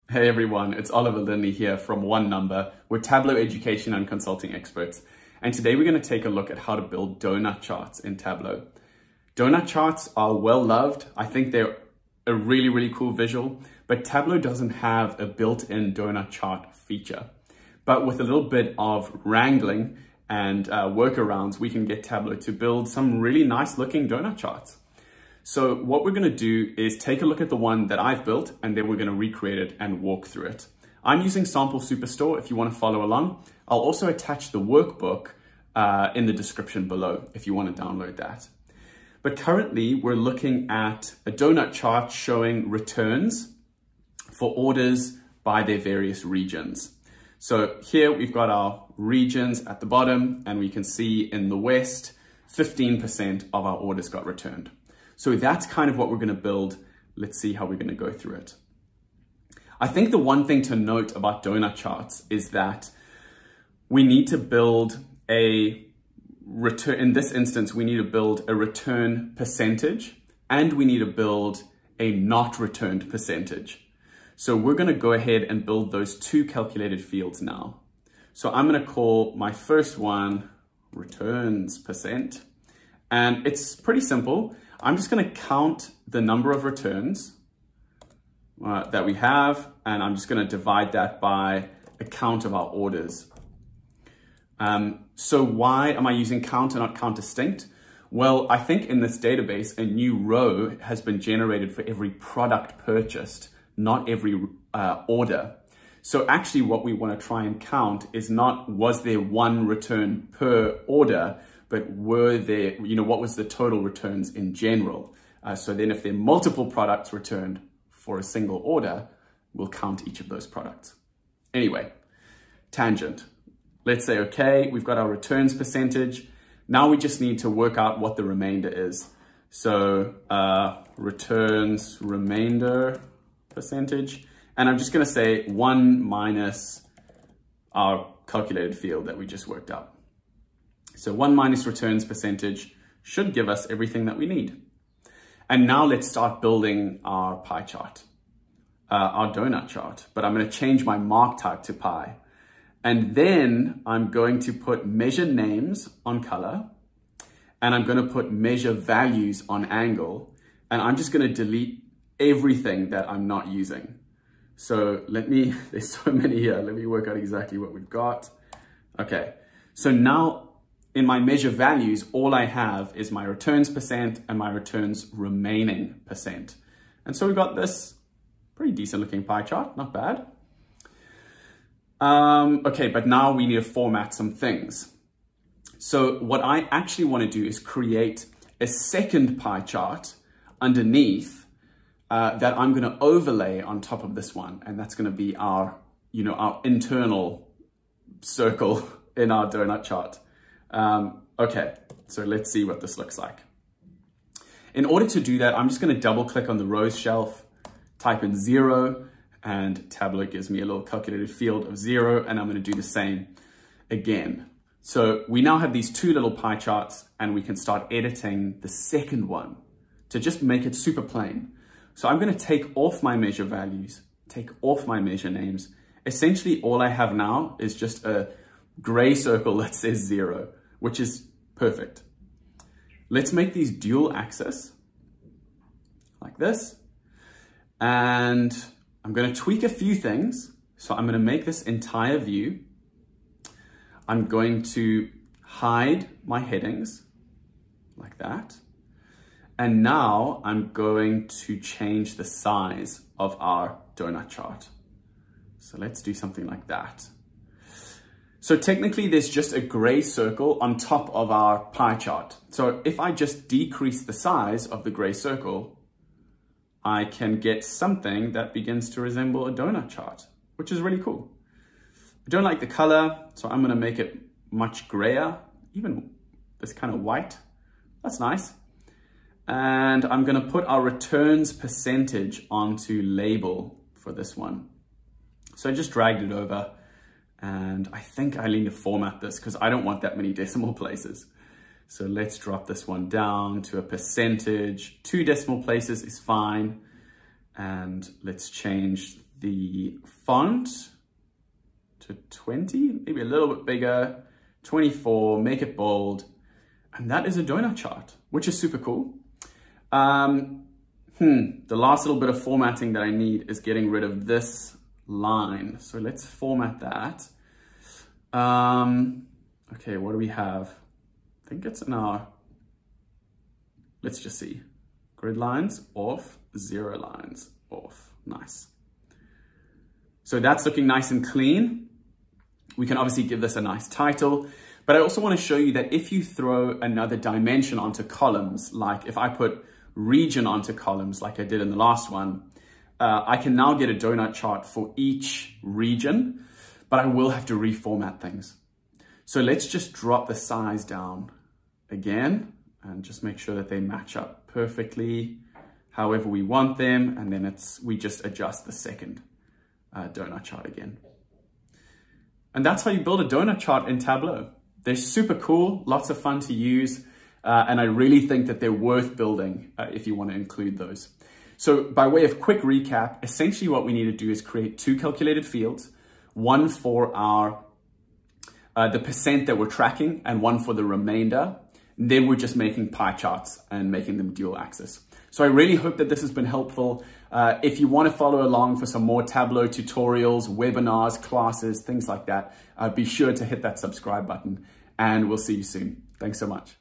Hey everyone, it's Oliver Linley here from One Number. We're Tableau education and consulting experts. And today we're going to take a look at how to build donut charts in Tableau. Donut charts are well loved. I think they're a really cool visual, but Tableau doesn't have a built-in donut chart feature. But with a little bit of wrangling and workarounds, we can get Tableau to build some really nice looking donut charts. So what we're going to do is take a look at the one that I've built, and then we're going to recreate it and walk through it. I'm using Sample Superstore if you want to follow along. I'll also attach the workbook in the description below if you want to download that. But currently we're looking at a donut chart showing returns for orders by their various regions. So here we've got our regions at the bottom, and we can see in the West, 15% of our orders got returned. So that's kind of what we're going to build. Let's see how we're going to go through it. I think the one thing to note about donut charts is that we need to build a return. In this instance, we need to build a return percentage, and we need to build a not returned percentage. So we're going to go ahead and build those two calculated fields now. So I'm going to call my first one returns percent, and it's pretty simple. I'm just going to count the number of returns that we have, and I'm just going to divide that by a count of our orders. So why am I using count and not count distinct? Well, I think in this database, a new row has been generated for every product purchased, not every order. So actually what we want to try and count is not was there one return per order, but were there, what was the total returns in general? So then if there are multiple products returned for a single order, we'll count each of those products. Anyway, tangent. Let's say, okay, we've got our returns percentage. Now we just need to work out what the remainder is. So returns remainder percentage. And I'm just going to say 1 minus our calculated field that we just worked out. So 1 minus returns percentage should give us everything that we need. And now let's start building our pie chart, our donut chart. But I'm going to change my mark type to pie. And then I'm going to put measure names on color, and I'm going to put measure values on angle. And I'm just going to delete everything that I'm not using. So there's so many here. Let me work out exactly what we've got. Okay, so now in my measure values, all I have is my returns percent and my returns remaining percent. And so we've got this pretty decent looking pie chart, not bad. Okay, but now we need to format some things. So what I actually want to do is create a second pie chart underneath that I'm going to overlay on top of this one. And that's going to be our internal circle in our donut chart. Okay, so let's see what this looks like. In order to do that, I'm just going to double click on the rows shelf, type in 0, and Tableau gives me a little calculated field of 0, and I'm going to do the same again. So we now have these two little pie charts, and we can start editing the second one to just make it super plain. So I'm going to take off my measure values, take off my measure names. Essentially, all I have now is just a gray circle that says 0, which is perfect. Let's make these dual axis like this. And I'm going to tweak a few things. So I'm going to make this entire view. I'm going to hide my headings like that. And now I'm going to change the size of our donut chart. So let's do something like that. So technically there's just a gray circle on top of our pie chart. So if I just decrease the size of the gray circle, I can get something that begins to resemble a donut chart, which is really cool. I don't like the color, so I'm going to make it much grayer, even this kind of white. That's nice. And I'm going to put our returns percentage onto label for this one. So I just dragged it over, and I think I need to format this because I don't want that many decimal places. So let's drop this one down to a percentage. 2 decimal places is fine. And let's change the font to 20, maybe a little bit bigger, 24, make it bold. And that is a donut chart, which is super cool. The last little bit of formatting that I need is getting rid of this line. So let's format that. Okay, what do we have? I think it's in our, let's just see. Grid lines off, 0 lines off. Nice. So that's looking nice and clean. We can obviously give this a nice title, but I also want to show you that if you throw another dimension onto columns, like if I put region onto columns like I did in the last one, I can now get a donut chart for each region, but I will have to reformat things. So let's just drop the size down again and just make sure that they match up perfectly however we want them. And then we just adjust the second donut chart again. And that's how you build a donut chart in Tableau. They're super cool, lots of fun to use. And I really think that they're worth building if you want to include those. So by way of quick recap, essentially what we need to do is create 2 calculated fields, one for our the percent that we're tracking and one for the remainder. And then we're just making pie charts and making them dual axis. So I really hope that this has been helpful. If you want to follow along for some more Tableau tutorials, webinars, classes, things like that, be sure to hit that subscribe button and we'll see you soon. Thanks so much.